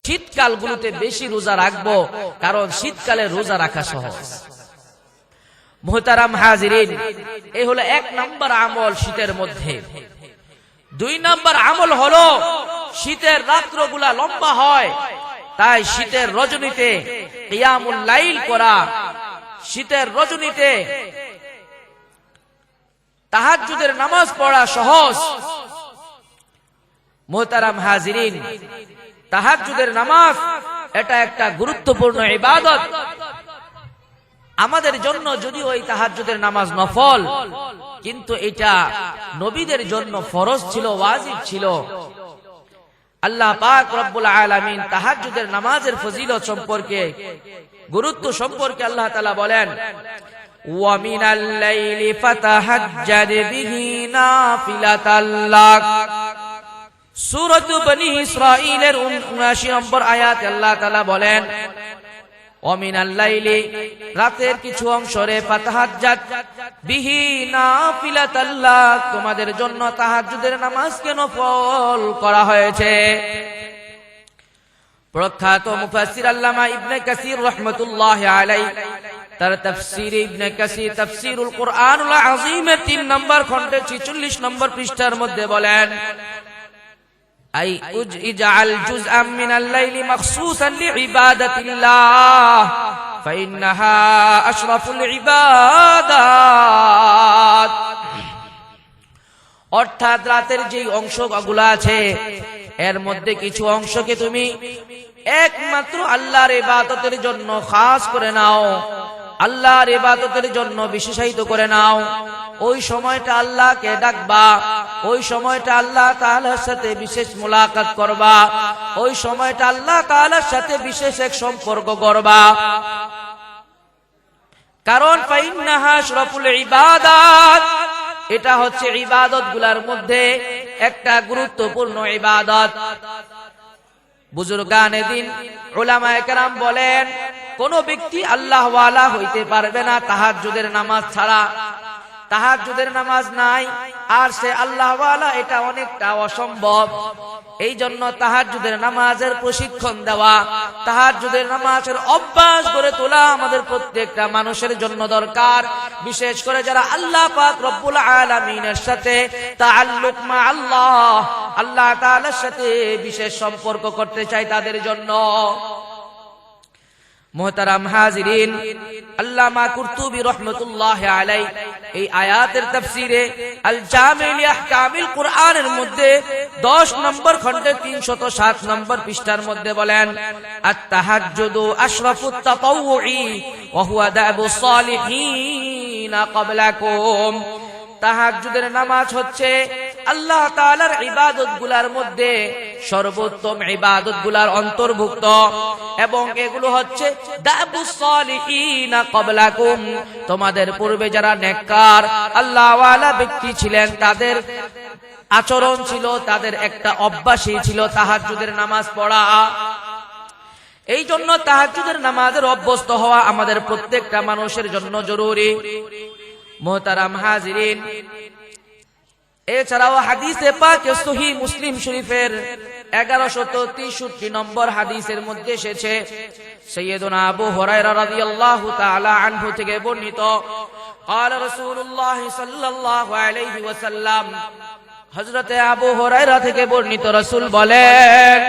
শীতকালগুলোতে বেশি রোজা রাখবো, কারণ শীতকালে রোজা রাখা সহজ। মুহতারাম হাজিরিন, এই হলো 1 নম্বর আমল শীতের মধ্যে। 2 নম্বর আমল হলো শীতের রাত্রগুলা লম্বা হয়, তাই শীতের রজনীতে কিয়ামুল লাইল করা, শীতের রজনীতে তাহাজ্জুদের নামাজ পড়া সহজ। মুহতারাম হাজিরিন, তাহাজ্জুদের নামাজ এটা একটা গুরুত্বপূর্ণ ইবাদত। আমাদের জন্য যদিও এই তাহাজ্জুদের নামাজ নফল, কিন্তু এটা নবীদের জন্য ফরজ ছিল, ওয়াজিব ছিল। আল্লাহ পাক রব্বুল আলামিন তাহাজ্জুদের নামাজের ফজিলত সম্পর্কে, গুরুত্ব সম্পর্কে আল্লাহ তাআলা বলেন, ওয়া মিনাল লাইলি ফাতাহাজ্জাদ বিহি নাফিলাতাল লাক। সূরা বনী ইসরাঈলের 79 নম্বর আয়াতে আল্লাহ তাআলা বলেন, ওয়া মিনাল লাইলি, রাতের কিছু অংশরে, ফাতাহাজ্জাদ বিহি নাফিলাতাল লাক, তোমাদের জন্য তাহাজ্জুদের নামাজকে নফল করা হয়েছে। প্রখ্যাত মুফাসসির আল্লামা ইবনে কাসির রাহমাতুল্লাহি আলাইহি তার তাফসীর ইবনে কাসির তাফসীরুল কুরআনুল আযীমের 3 নম্বর খণ্ডে 46 নম্বর পৃষ্ঠার মধ্যে বলেন, আই ইজআল জুজআম মিনাল লাইলি মাখসুসান লিইবাদাতিল্লাহ ফাইন্নাহা আশরাফুল ইবাদাত। অর্থাৎ রাতের যে অংশগুলো আছে, এর মধ্যে কিছু অংশকে তুমি একমাত্র আল্লাহর ইবাদতের জন্য খাস করে নাও, আল্লাহর ইবাদতের জন্য বিশেষায়িত করে নাও। ওই সময়টা আল্লাহকে ডাকবা, ওই সময়টা আল্লাহ তাআলার সাথে বিশেষ মুলাকাত করবা, ওই সময়টা আল্লাহ তাআলার সাথে বিশেষ এক সম্পর্ক করবা। কারণ ফাইন্নাহা আশরাফুল ইবাদাত, এটা হচ্ছে ইবাদতগুলোর মধ্যে একটা গুরুত্বপূর্ণ ইবাদত। বুজুর্গানে দিন উলামায়ে কেরাম বলেন, কোন ব্যক্তি আল্লাহ ওয়ালা হইতে পারবে না তাহাজ্জুদের নামাজ ছাড়া। তাহাজ্জুদের নামাজ নাই আর সে আল্লাহ ওয়ালা, এটা অনেকটা অসম্ভব। এই জন্য তাহাজ্জুদের নামাজের প্রশিক্ষণ দেওয়া, তাহাজ্জুদের নামাজের অভ্যাস করে তোলা আমাদের প্রত্যেকটা মানুষের জন্য দরকার। বিশেষ করে যারা আল্লাহ পাক রব্বুল আলামিনের সাথে তাআল্লুক মা আল্লাহ, আল্লাহ তাআলার সাথে বিশেষ সম্পর্ক করতে চায়, তাদের জন্য। মুহতারাম হাজিরিন, আল্লামা কুরতুবী রাহমাতুল্লাহি আলাইহি এই আয়াতের তাফসীরে আল জামি' লি আহকামিল কুরআনের মধ্যে 10 নম্বর খণ্ডে 307 নম্বর পৃষ্ঠার মধ্যে বলেন, আত-তাহাজ্জুদু আশরাফুত তাতাউউই ওয়া হুয়া দাবুস সালিহিন ক্বাবলাকুম। তাহাজ্জুদের নামাজ হচ্ছে আল্লাহ তাআলার ইবাদতগুলোর মধ্যে সর্বোত্তম ইবাদতগুলোর অন্তর্ভুক্ত, এবং এগুলো হচ্ছে দাবুস সালিহিন ক্বাবলাকুম, তোমাদের পূর্বে যারা নেককার আল্লাহ ওয়ালা ব্যক্তি ছিলেন, তাদের আচরণ ছিল, তাদের একটা অভ্যাসই ছিল তাহাজ্জুদের নামাজ পড়া। এই জন্য তাহাজ্জুদের নামাজের অভ্যস্ত হওয়া আমাদের প্রত্যেকটা মানুষের জন্য জরুরি। মুহতারাম হাজিরিন, এছাড়াও হাদিসে পাকে সহিহ মুসলিম শরীফের 1163 নম্বর হাদিসের মধ্যে এসেছে, সাইয়্যিদুনা আবু হুরায়রা রাদিয়াল্লাহু তাআলা আনহু থেকে বর্ণিত, قال رسول الله صلى الله عليه وسلم, হযরতে আবু হুরায়রা থেকে বর্ণিত, রাসূল বলেন,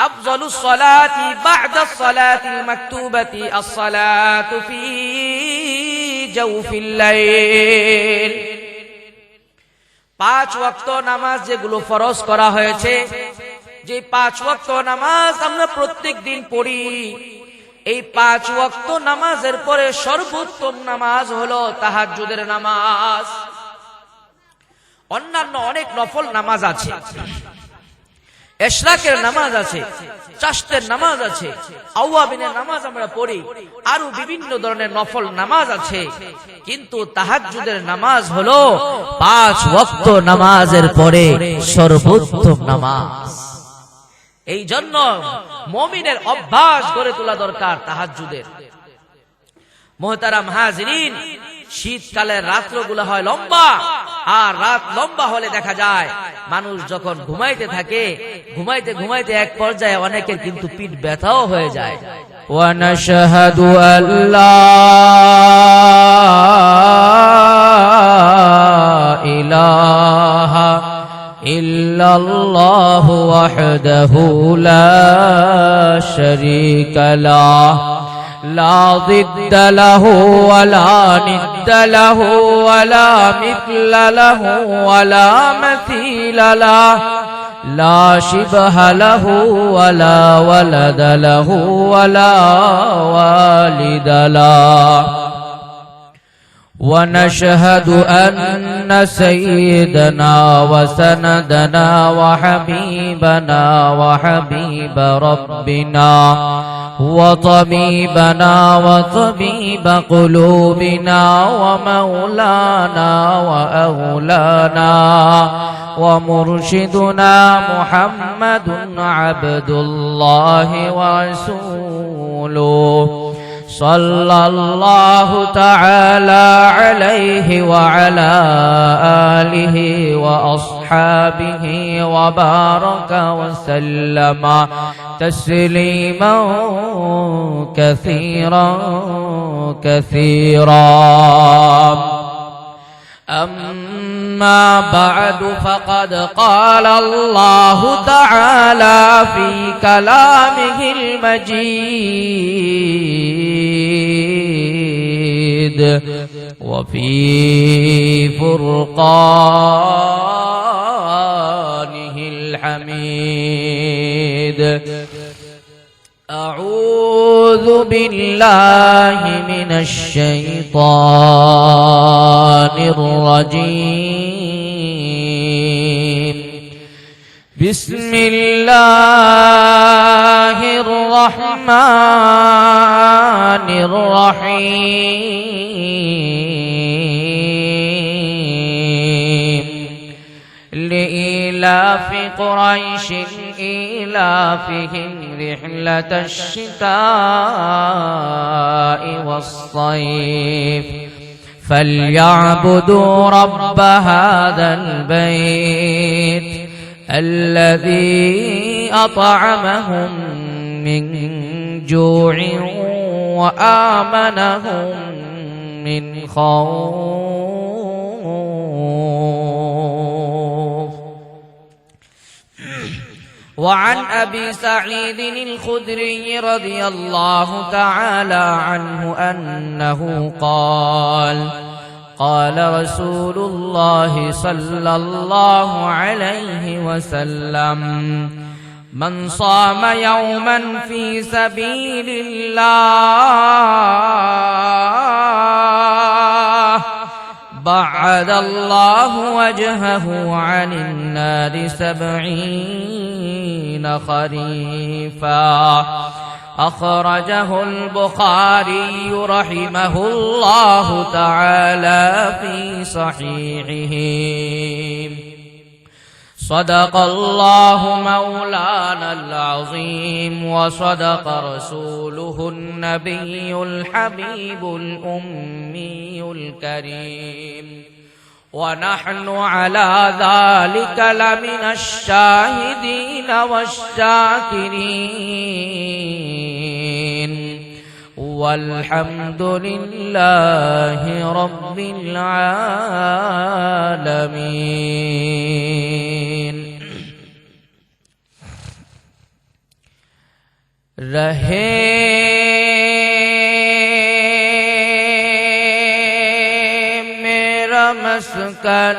আফযালুস সালাতি বা'দাস সালাতিল মাকতুবাতি আস-সালাতু ফি জাওফিল লাইল। 5 ওয়াক্ত নামাজ যেগুলো ফরজ করা হয়েছে, যে 5 ওয়াক্ত নামাজ আমরা প্রত্যেক দিন পড়ি, এই 5 ওয়াক্ত নামাজের পরে সর্বোত্তম নামাজ হলো তাহাজ্জুদের নামাজ। অন্যান্য অনেক নফল নামাজ আছে, ইশরাকের নামাজ আছে, চাশতের নামাজ আছে, আওয়াবিনের নামাজ আমরা পড়ি, আরো বিভিন্ন ধরনের নফল নামাজ আছে, কিন্তু তাহাজ্জুদের নামাজ হলো 5 ওয়াক্ত নামাজের পরে সর্বোত্তম নামাজ। এই জন্য মুমিনের অভ্যাস গড়ে তোলা দরকার তাহাজ্জুদের। মুহতারাম হাজিরিন, শীতকালের রাতগুলো হয় লম্বা, আর রাত লম্বা হলে দেখা যায় মানুষ যখন ঘুমাইতে থাকে, ঘুমাইতে ঘুমাইতে এক পর্যায়ে অনেকের কিন্তু পিঠ ব্যথাও হয়ে যায়। ونشهد أن لا إله إلا الله وحده لا شريك له لا ضد له ولا ند له ولا مثل له ولا مثيل له لا شبه له ولا ولد له ولا والد له ونشهد أن سيدنا وسندنا وحبيبنا وحبيب ربنا وطبيبنا وطبيب قلوبنا ومولانا وأولانا ومرشدنا محمد عبد الله ورسوله صلى الله تعالى عليه وعلى آله وأصحابه وبارك وسلم تسليما كثيرا كثيرا. أما بعد فقد قال الله تعالى في كلامه المجيد وفي فرقانه الحميد. أعوذ بالله من الشيطان الرجيم. بسم الله الرحمن الرحيم. لإيلاف قريش إيلافهم رحلة الشتاء والصيف فليعبدوا رب هذا البيت الذي أطعمهم من جوع وآمنهم من خوف. وعن أبي سعيد الخدري رضي الله تعالى عنه أنه قال قال رسول الله صلى الله عليه وسلم من صام يوما في سبيل الله بعد الله وجهه عن النار 70 خريفا. أخرجه البخاري رحمه الله تعالى في صحيحه. صدق الله مولانا العظيم وصدق رسوله النبي الحبيب الأمي الكريم ونحن على ذلك لمن الشاهدين والشاكرين والحمد لله رب العالمين. رہے میرا مسکن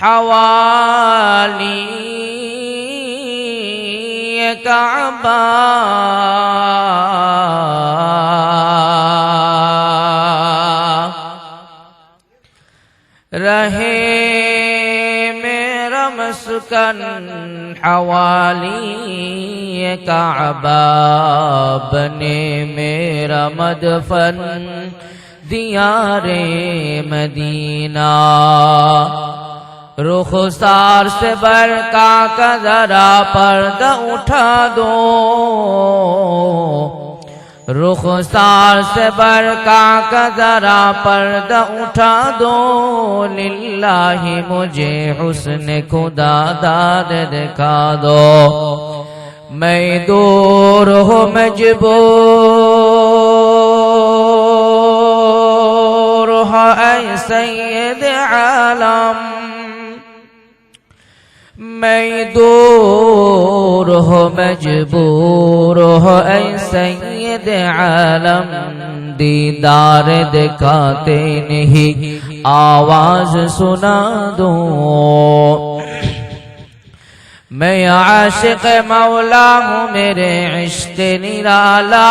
حوالی کعبہ رہے میرا مسکن حوالی کعبہ بنے میرا مدفن دیار مدینہ. رخسار سے برقع کا ذرا پردہ اٹھا دو रुखसार से बरका का जरा पर्दा उठा दो, लिल्लाही मुझे हुस्न खुदा दाद दिखा दो। मैं दूर हो मजबूर हो ऐ सैयद आलम, मैं दूर हो मजबूर हो ऐ सैयद आलम। दीदार दिखाते नहीं आवाज सुना दो। मैं आशिक मौला हूँ मेरे इश्क निराला,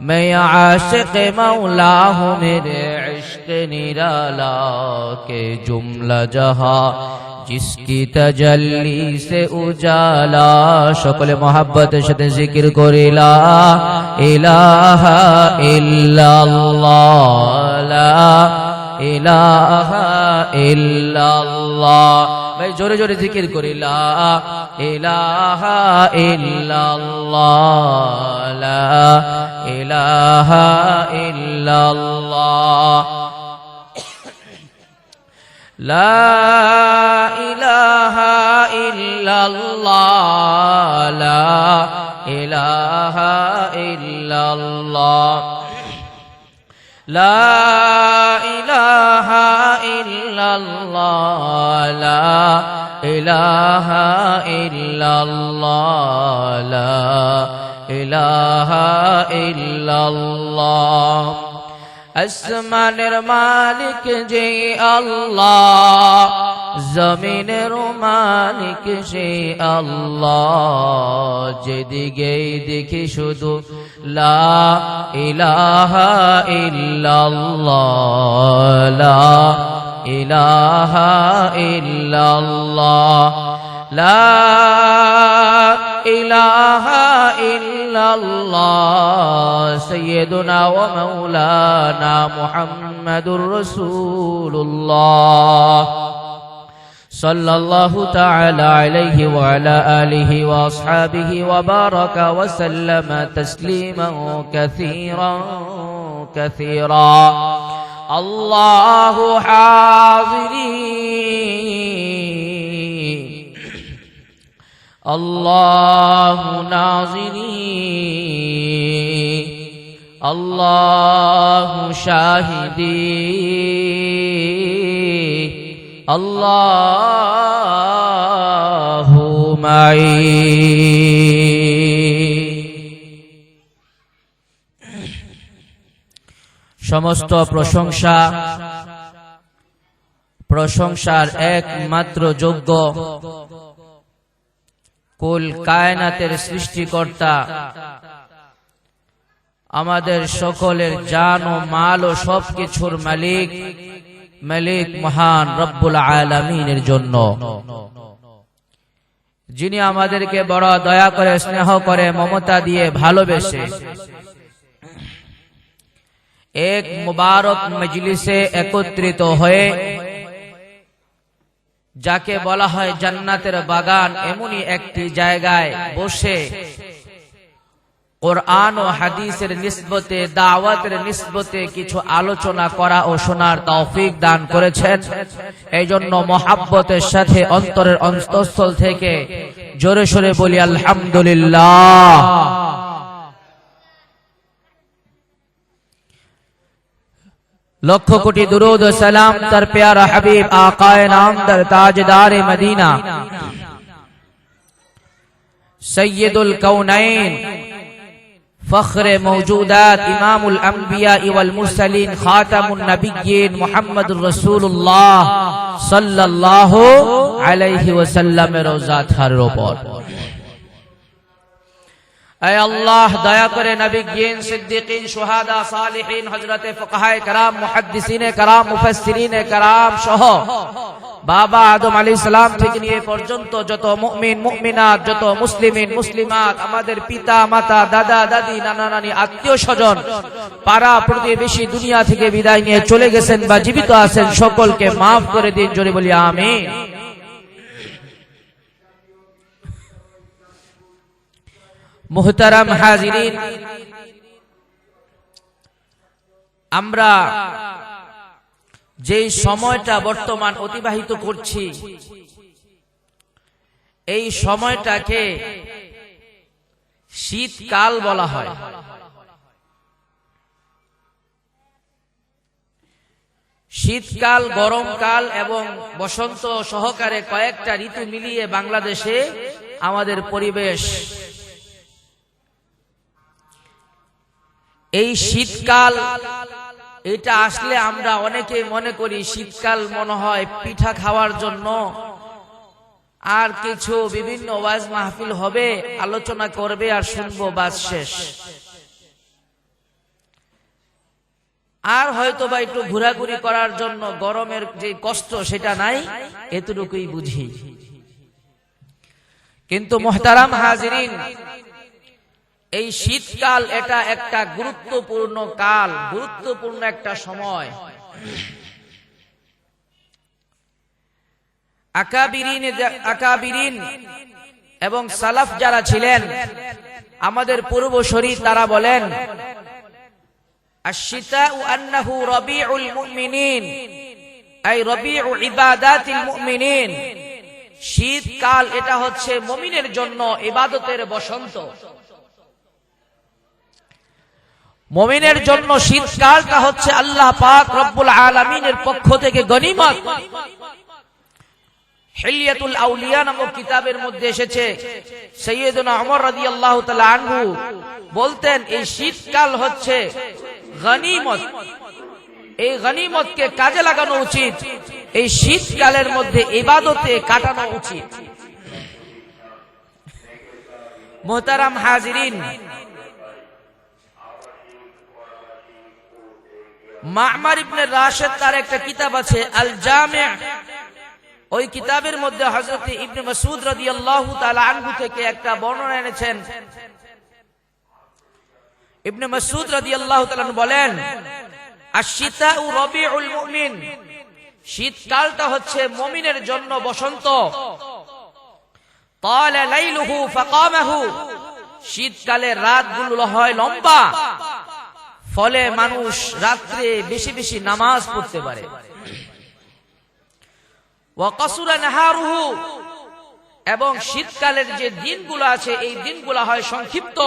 मैं आशिक मौला हूँ मेरे इश्क निराला के जुमला जहां जिसकी तजल्ली से उजाला। সকলে मोहब्बत সাথে জিকির করে লা ইলাহা ইল্লাল্লাহ, লা ইলাহা ইল্লাল্লাহ। ভাই জোরে জোরে জিকির করি লা ইলাহা ইল্লাল্লাহ, লা ইলাহা ইল্লাল্লাহ, লা ইলাহা ইল্লাল্লাহ, লা ইলাহা ইল্লাল্লাহ, লা ইলাহা ইল্লাল্লাহ, লা ইলাহা ইল্লাল্লাহ, লা ইলাহা ইল্লাল্লাহ। আসমানের মালিক যে আল্লাহ, জমিনের মালিক সে আল্লাহ। যেদিকে দেখি শুধু লা ইলাহা ইল্লাল্লাহ, লা ইলাহা ইল্লাল্লাহ, লা ইলাহা ইল্লাল্লাহ। সাইয়্যিদুনা ওয়া মাওলানা মুহাম্মাদুর রাসূলুল্লাহ সাল্লাল্লাহু তাআলা আলাইহি ওয়া আলা আলিহি ওয়া আসহাবিহি ওয়া বারাকা ওয়া সাল্লামা তাসলিমান কাসীরান কাসীরা। আল্লাহু হাযিরিন, আল্লাহু নাযিরিন, আল্লাহু শাহিদি, আল্লাহু মাই। সমস্ত প্রশংসা প্রশংসার একমাত্র যোগ্য কুল কায়নাতের সৃষ্টিকর্তা, আমাদের সকলের জান ও মাল ও সবকিছুর মালিক মালিক মহান রব্বুল আলামিনের জন্য, যিনি আমাদেরকে বড় দয়া করে স্নেহ করে মমতা দিয়ে ভালোবেসে এক মুবারক মজলিসে একত্রিত হয়ে, যাকে বলা হয় জান্নাতের বাগান, এমনই একটি জায়গায় বসে কোরআন ও হাদিসের নিসবতে দাওয়াতের নিসবতে কিছু আলোচনা করা ও শোনার তৌফিক দান করেছেন। এই জন্য মহাব্বতের সাথে অন্তরের অন্তঃস্থল থেকে জোরে সোরে বলি আলহামদুলিল্লাহ। লক্ষ কোটি দুরূদ ও সালাম তার প্যারা হাবিব আকায়ে নামদার তাজদারে মদিনা সৈয়দুল কাউনাইন ফখরে মওজুদাত ইমামুল আম্বিয়া ওয়াল মুরসালিন খাতামুন নবিয়্যিন মুহাম্মদুর রাসূলুল্লাহ সাল্লাল্লাহু আলাইহি ওয়াসাল্লামের রওজা থারের উপর। ऐ अल्लाह दया करे नबीयीन सिद्दीकीन शुहादा सालिहीन हजरत फुकाहाए कराम मुहद्दिसीने कराम मुफस्सिरीने कराम सह बाबा आदम आलैहिस सालाम থেকে নিয়ে পর্যন্ত যত মুমিন মুমিনাত, যত মুসলিমিন মুসলিমাত, আমাদের পিতা মাতা দাদা দাদি নানা নানি আত্মীয় স্বজন পাড়া প্রতিবেশী দুনিয়া থেকে বিদায় নিয়ে চলে গেছেন বা জীবিত আছেন, সকলকে maaf করে দিন, জোরে বলি আমিন। মুহতারাম হাজিরিন, আমরা যেই সময়টা বর্তমান অতিবাহিত করছি, এই সময়টাকে শীতকাল বলা হয়। শীতকাল, গরমকাল এবং বসন্ত সহকারে কয়েকটা ঋতু মিলিয়ে বাংলাদেশে আমাদের পরিবেশ। এই শীতকাল, এটা আসলে আমরা অনেকে মনে করি শীতকাল মনে হয় পিঠা খাওয়ার জন্য, আর কিছু বিভিন্ন ওয়াজ মাহফিল হবে, আলোচনা করবে আর শুনবো, বাস শেষ। আর হয়তো বা একটু ঘোরাঘুরি করার জন্য গরমের যে কষ্ট সেটা নাই, এতটুকুই বুঝি। কিন্তু মুহতারাম হাজিরিন, এই শীতকাল এটা একটা গুরুত্বপূর্ণ কাল, গুরুত্বপূর্ণ একটা সময়। আকাবিরিন এবং সালাফ যারা ছিলেন, আমাদের পূর্বসূরি, তারা বলেন আশ-শিতাউ আন্নাহু রাবিউল মুমিনিন, আই রাবিউ ইবাদাতিল মুমিনিন। শীতকাল এটা হচ্ছে মুমিনের জন্য ইবাদতের বসন্ত। মুমিনের জন্য শীতকালটা হচ্ছে আল্লাহ পাক রব্বুল আলামিনের পক্ষ থেকে গনিমত। হিলিয়াতুল আউলিয়া নামক কিতাবের মধ্যে এসেছে, সাইয়্যিদুনা ওমর রাদিয়াল্লাহু তাআলা আনহু বলতেন, এই শীতকাল হচ্ছে গনিমত। এই গনিমতকে কাজে লাগানো উচিত, এই শীতকালের মধ্যে ইবাদতে কাটানো উচিত। মুহতারাম হাজিরিন, মা'মার ইবনে রাশিদ তার একটা কিতাব আছে আল জামি', ওই কিতাবের মধ্যে হযরত ইবনে মাসউদ রাদিয়াল্লাহু তাআলা আনহু থেকে একটা বর্ণনা এনেছেন। ইবনে মাসউদ রাদিয়াল্লাহু তাআলা বলেন, আশ-শিতাউ রাবিউল মুমিন, শীতকালটা হচ্ছে মুমিনের জন্য বসন্ত। তালা লাইলুহু ফাকামাহু, শীতকালে রাতগুলো হয় লম্বা, ফলে মানুষ রাত্রে বেশি বেশি নামাজ পড়তে পারে। ওয়া কাসুরা নাহারুহু, এবং শীতকালের যে দিনগুলো আছে এই দিনগুলো হয় সংক্ষিপ্ত।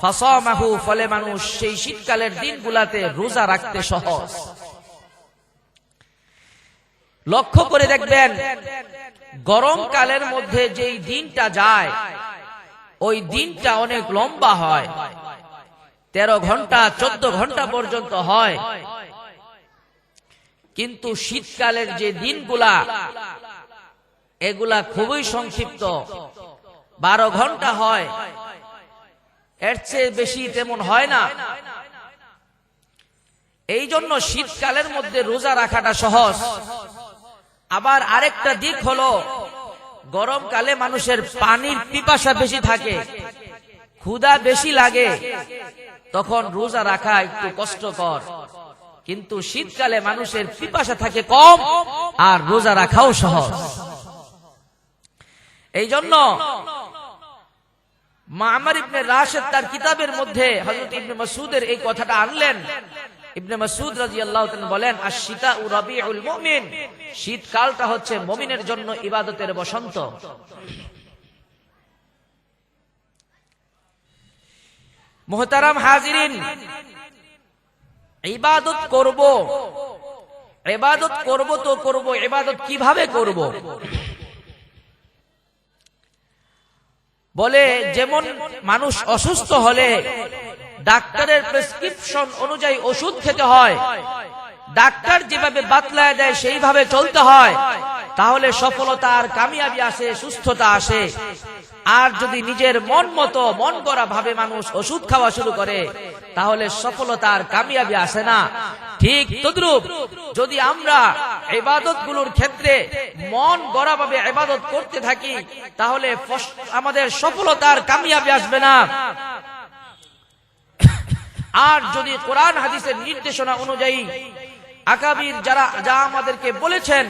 ফাসামাহু, ফলে মানুষ সেই শীতকালের দিনগুলাতে রোজা রাখতে সহজ। লক্ষ্য করে দেখবেন, গরমকালের মধ্যে যেই দিনটা যায় ওই দিনটা অনেক লম্বা হয়, 13 ঘন্টা 14 ঘন্টা পর্যন্ত হয়। কিন্তু শীতকালের যে দিনগুলা, এগুলা খুবই সংক্ষিপ্ত, 12 ঘন্টা হয়, এর চেয়ে বেশি তেমন হয় না। এই জন্য শীতকালের মধ্যে রোজা রাখাটা সহজ। আবার আরেকটা দিক হলো, গরমকালে মানুষের পানির পিপাসা বেশি থাকে, ক্ষুধা বেশি লাগে, তখন রোজা রাখা একটু কষ্টকর। কিন্তু শীতকালে মানুষের পিপাসা থাকে কম, আর রোজা রাখাও সহজ। এই জন্য মা'মার ইবনে রাশিদ তার কিতাবের মধ্যে হযরত ইবনে মাসউদের এই কথাটা আনলেন। ইবনে মাসউদ রাদিয়াল্লাহু তাআলা বলেন, আশ-শিতাউ রাবিউল মুমিন, শীতকালটা হচ্ছে মুমিনের জন্য ইবাদতের বসন্ত। মুহতারাম হাজিরিন, ইবাদত করব তো করব, ইবাদত কিভাবে করব? বলে, যেমন মানুষ অসুস্থ হলে ডাক্তারের প্রেসক্রিপশন অনুযায়ী ওষুধ খেতে হয়, ডাক্তার যেভাবে বাতলায় দেয় সেইভাবে চলতে হয়, তাহলে সফলতা আর কামিয়াবি আসে, সুস্থতা আসে। আর যদি নিজের মন মতো, মন গড়া ভাবে মানুষ ওষুধ খাওয়া শুরু করে, তাহলে সফলতা আর কামিয়াবি আসে না। ঠিক তদ্রূপ যদি আমরা ইবাদতগুলোর ক্ষেত্রে মন গড়া ভাবে ইবাদত করতে থাকি, তাহলে আমাদের সফলতা আর কামিয়াবি আসবে না। আর যদি কোরআন হাদিসের নির্দেশনা অনুযায়ী আকাবির যারা যা আমাদেরকে বলেছেন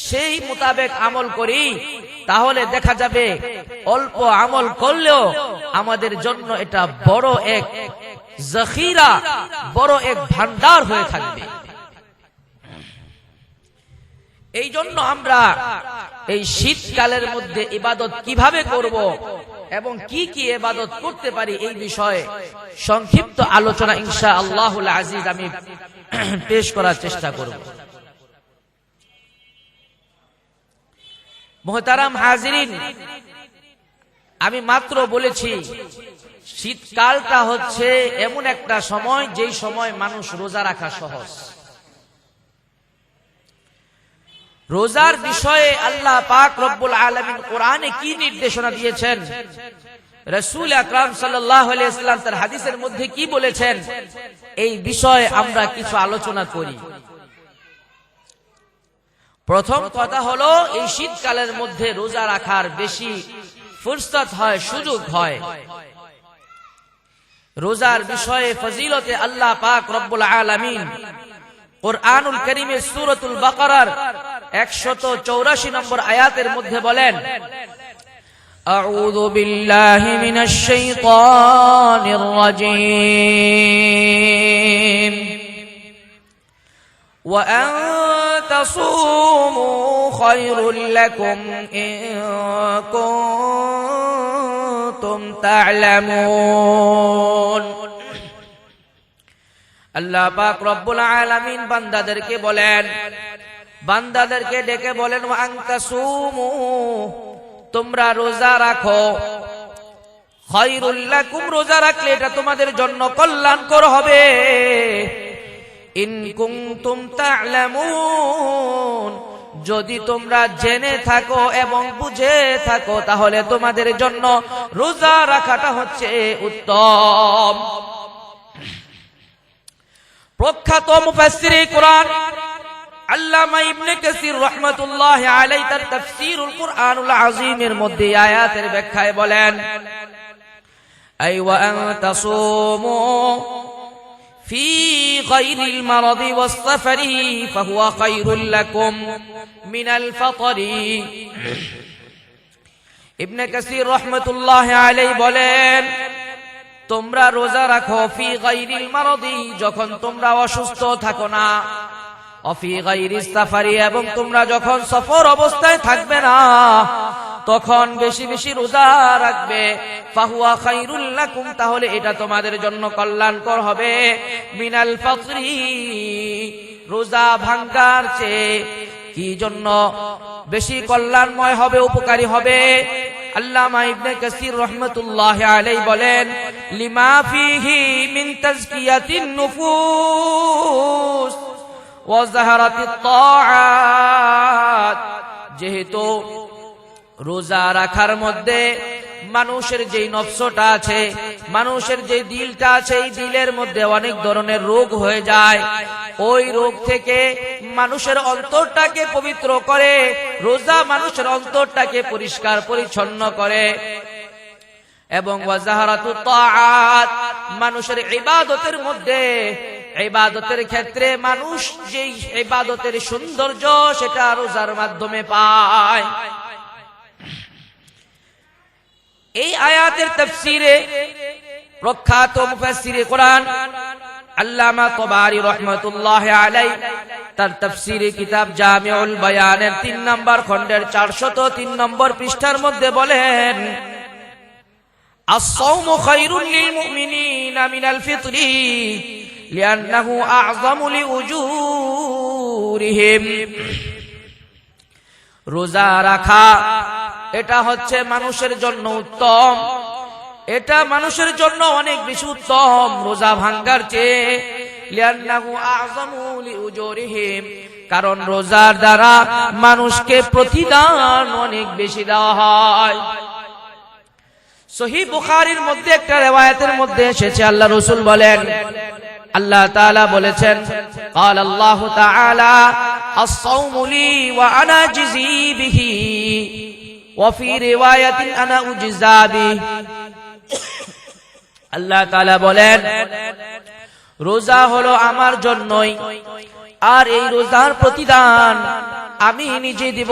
সেই মোতাবেক আমল করি, তাহলে দেখা যাবে অল্প আমল করলেও আমাদের জন্য এটা বড় এক জখিরা, বড় এক ভান্ডার হয়ে থাকবে। এই জন্য আমরা এই শীতকালের মধ্যে ইবাদত কিভাবে করব এবং কি কি ইবাদত করতে পারি এই বিষয়ে সংক্ষিপ্ত আলোচনা ইনশাআল্লাহুল আজিজ আমি পেশ করার চেষ্টা করব। মুহতারাম হাজিরিন, আমি মাত্র বলেছি শীতকালটা হচ্ছে এমন একটা সময় যেই সময় মানুষ রোজা রাখা সহজ। রোজার বিষয়ে আল্লাহ পাক রব্বুল আলামিন কোরআনে কি নির্দেশনা দিয়েছেন, রাসূল আকরাম সাল্লাল্লাহু আলাইহি ওয়াসাল্লাম তার হাদিসের মধ্যে কি বলেছেন, এই বিষয়ে আমরা কিছু আলোচনা করি। প্রথম কথা হলো, এই শীতকালের মধ্যে রোজা রাখার বেশি ফুরসত হয়, সুযোগ হয়। রোজার বিষয়ে ফজিলতে আল্লাহ পাক রব্বুল আলামিন কুরআনুল কারীমের সূরাতুল বাকারার 184 নম্বর আয়াতের মধ্যে বলেন, আউযু বিল্লাহি মিনাশ শাইতানির রাজীম ওয়া আন তাসুমু খায়রুল লাকুম ইন কুনতুম তা'লামুন। আল্লাহ পাক রব্বুল আলামিন বান্দাদেরকে বলেন, বান্দাদেরকে ডেকে বলেন, ওয়া আন তাসুমু, তোমরা রোজা রাখো, খায়রুল লাকুম, রোজা রাখলে এটা তোমাদের জন্য কল্যাণকর হবে, ইন কুনতুম তা'লামুন, যদি তোমরা জেনে থাকো এবং বুঝে থাকো তাহলে তোমাদের জন্য রোজা রাখাটা হচ্ছে উত্তম। প্রখ্যাত মুফাসসিরে কোরআন আল্লামা ইবনে কাসির রাহমাতুল্লাহি আলাইহি তার তাফসীরুল কুরআনুল আযীমের মধ্যে আয়াতের ব্যাখ্যায় বলেন, আই ওয়া আন তাসুমু ফি গায়রিল মারাদি ওয়াস সাফারি ফাহুয়া খায়রুল লাকুম মিনাল ফাতরি। ইবনে কাসির রাহমাতুল্লাহি আলাইহি বলেন, তোমরা রোজা রাখো ফি গায়রিল মারাদি, যখন তোমরা অসুস্থ থাকো না, অফি গায়রিস সাফারি, এবং তোমরা যখন সফর অবস্থায় থাকবে না তখন বেশি বেশি রোজা রাখবে, ফাহুয়া খায়রুল লাকুম, তাহলে এটা তোমাদের জন্য কল্যাণকর হবে, মিনাল ফাতরি, রোজা ভাঙ্গার চেয়ে। কি জন্য বেশি কল্যাণময় হবে, উপকারী হবে? আল্লামা ইবনে কাসির রাহমাতুল্লাহি আলাইহি বলেন, লিমা ফিহি মিন তাজকিয়াতিন নুফুস ওয়া যাহারাতিত তাআত, যেহেতু রোজা রাখার মধ্যে মানুষের যেই নফসটা আছে, মানুষের যে দিলটা আছে, এই দিলের মধ্যে অনেক ধরনের রোগ হয়ে যায়, ওই রোগ থেকে মানুষের অন্তরটাকে পবিত্র করে, রোজা মানুষের অন্তরটাকে পরিষ্কার পরিচ্ছন্ন করে, এবং ওয়াজাহারাতুত তাআত, মানুষের ইবাদতের মধ্যে, ইবাদতের ক্ষেত্রে মানুষ যেই ইবাদতের সৌন্দর্য সেটা রোজার মাধ্যমে পায়। এই আয়াতের তাফসীরে প্রখ্যাত মুফাসসিরে কোরআন আল্লামা তাবারি রাহমাতুল্লাহি আলাইহি তার তাফসীরে কিতাব জামিউল বায়ানের 3 নম্বর খণ্ডের 403 নম্বর পৃষ্ঠার মধ্যে বলেন, আস-সাওমু খায়রুল লিল মুমিনিনা মিনাল ফিতরি লিআন্নাহু আ'যামু লিউজুরিহিম। রোজা রাখা এটা হচ্ছে মানুষের জন্য উত্তম, এটা মানুষের জন্য অনেক বেশি উত্তম রোজা ভাঙ্গার চেয়ে, লিআন্নাহু আ'যামু লিউজুরিহিম, কারণ রোজার দ্বারা মানুষকে প্রতিদান অনেক বেশি দেওয়া হয়। সহিহ বুখারীর মধ্যে একটা রিওয়ায়াতের মধ্যে এসেছে, আল্লাহ রাসূল বলেন, আল্লাহ তাআলা বলেছেন, قال الله تعالى الصوم لي وانا اجزي به وفي روايه انا اجزى به। আল্লাহ তাআলা বলেন, রোজা হলো আমার জন্যই, আর এই রোজার প্রতিদান আমি নিজে দিব।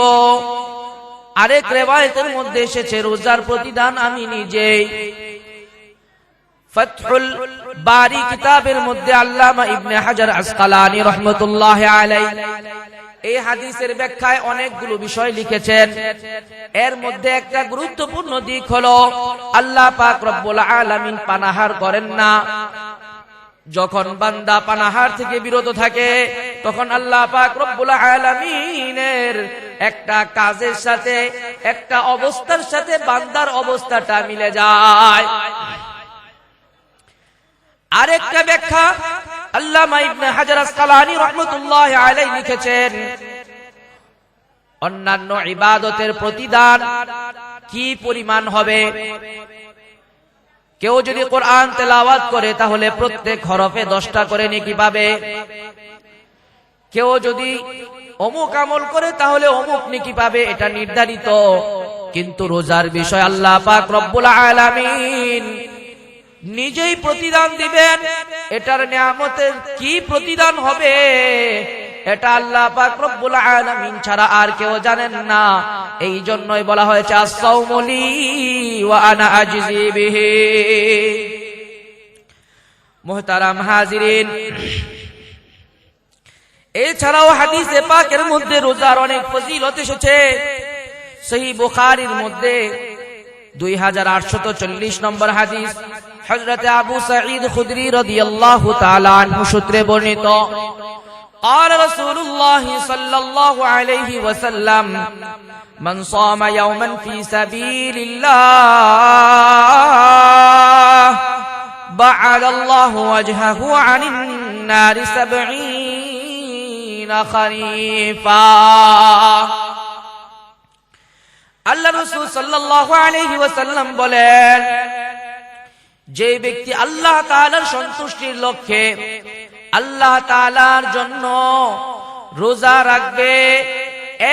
আরেক রিওয়ায়াতের মধ্যে এসেছে, রোজার প্রতিদান আমি নিজেই। ফাতহুল বারি কিতাবের মধ্যে আল্লামা ইবনে হাজার আসকালানী রাহমাতুল্লাহ আলাইহি এই হাদিসের ব্যাখ্যায় অনেকগুলো বিষয় লিখেছেন। এর মধ্যে একটা গুরুত্বপূর্ণ দিক হলো আল্লাহ পাক রব্বুল আলামিন পানাহার করেন না। যখন বান্দা পানাহার থেকে বিরত থাকে তখন আল্লাহ পাক রব্বুল আলামিনের একটা কাজের সাথে একটা অবস্থার সাথে বান্দার অবস্থাটা মিলে যায়। আরেকটা ব্যাখ্যা আল্লামা ইবনে হাজার আসকালানী রাহমাতুল্লাহ আলাইহি লিখেছেন, অন্যান্য ইবাদতের প্রতিদান কি পরিমাণ হবে। কেউ যদি কোরআন তেলাওয়াত করে তাহলে প্রত্যেক হরফে 10টা করে নেকি পাবে। কেউ যদি অমুক আমল করে তাহলে অমুক নেকি পাবে, এটা নির্ধারিত। কিন্তু রোজার বিষয় আল্লাহ পাক রব্বুল আলামিন নিজেই প্রতিদান দিবেন। এটার নিয়ামতের কি প্রতিদান হবে এটা আল্লাহ পাক রব্বুল আলামিন ছাড়া আর কেউ জানেন না। এই জন্যই বলা হয়েছে আস-সাওমু লি ওয়া আনা আজজি বিহি। মুহতারাম হাজিরিন, এছাড়াও হাদিসে পাকের মধ্যে রোজার অনেক ফজিলত এসেছে। সহিহ বুখারীর মধ্যে 2840 নম্বর হাদিস হযরত আবু সাঈদ খুদরি রাদিয়াল্লাহু তাআলা আনহু সূত্রে বর্ণিত, قال رسول الله صلى الله عليه وسلم من صام يوما في سبيل الله بعد الله وجهه عن النار 70 خريفا। আল্লাহ রাসূল সাল্লাল্লাহু আলাইহি ওয়াসাল্লাম বলেন, যে ব্যক্তি আল্লাহ তাআলার সন্তুষ্টির লক্ষ্যে আল্লাহ তাআলার জন্য রোজা রাখবে,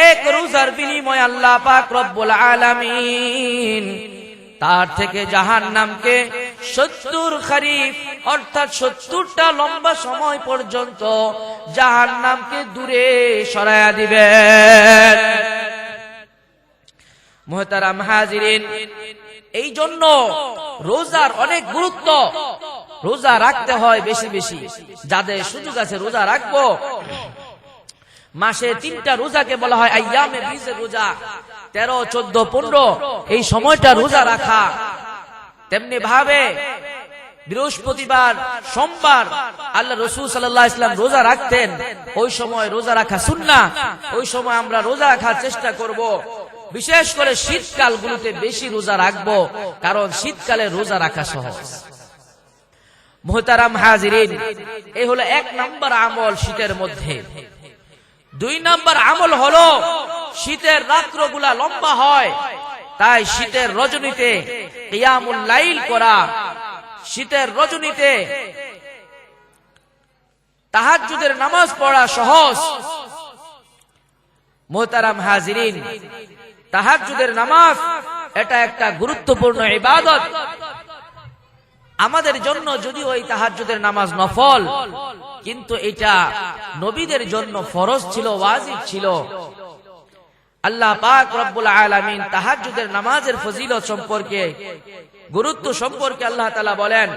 এক রোজার বিনিময়ে আল্লাহ পাক রব্বুল আলামিন তার থেকে জাহান্নামকে 70 খরিফ অর্থাৎ 70টা লম্বা সময় পর্যন্ত জাহান্নামকে দূরে সরায়া দিবেন। মুহতারাম হাজিরিন, এই জন্য রোজার অনেক গুরুত্ব। রোজা রাখতে হয় বেশি বেশি। যাদের সুযোগ আছে রোজা রাখবো। মাসে 3টা রোজাকে বলা হয় আইয়ামে বীজের রোজা, 13, 14, 15 এই সময়টা রোজা রাখা। তেমনি ভাবে বৃহস্পতিবার, সোমবার আল্লাহ রাসূল সাল্লাল্লাহু আলাইহি ওয়াসাল্লাম রোজা রাখতেন। ওই সময় রোজা রাখা সুন্নাহ। ওই সময় আমরা রোজা রাখার চেষ্টা করব। বিশেষ করে শীতকাল গুলোতে বেশি রোজা রাখবো, কারণ শীতকালে রোজা রাখা সহজ। মুহতারাম হাজিরিন, এই হলো 1 নম্বর আমল শীতের মধ্যে। 2 নম্বর আমল হলো শীতের রাত্রগুলা লম্বা হয়, তাই শীতের রজনীতে কিয়ামুল লাইল করা, শীতের রজনীতে তাহাজ্জুদের নামাজ পড়া সহজ। মুহতারাম হাজিরিন, তাহাজ্জুদের নামাজ এটা একটা গুরুত্বপূর্ণ ইবাদত। আমাদের জন্য যদিও এই তাহাজ্জুদের নামাজ নফল, কিন্তু এটা নবীদের জন্য ফরজ ছিল, ওয়াজিব ছিল। আল্লাহ পাক রব্বুল আলামিন তাহাজ্জুদের নামাজের ফজিলত সম্পর্কে, গুরুত্ব সম্পর্কে আল্লাহ তাআলা বলেন,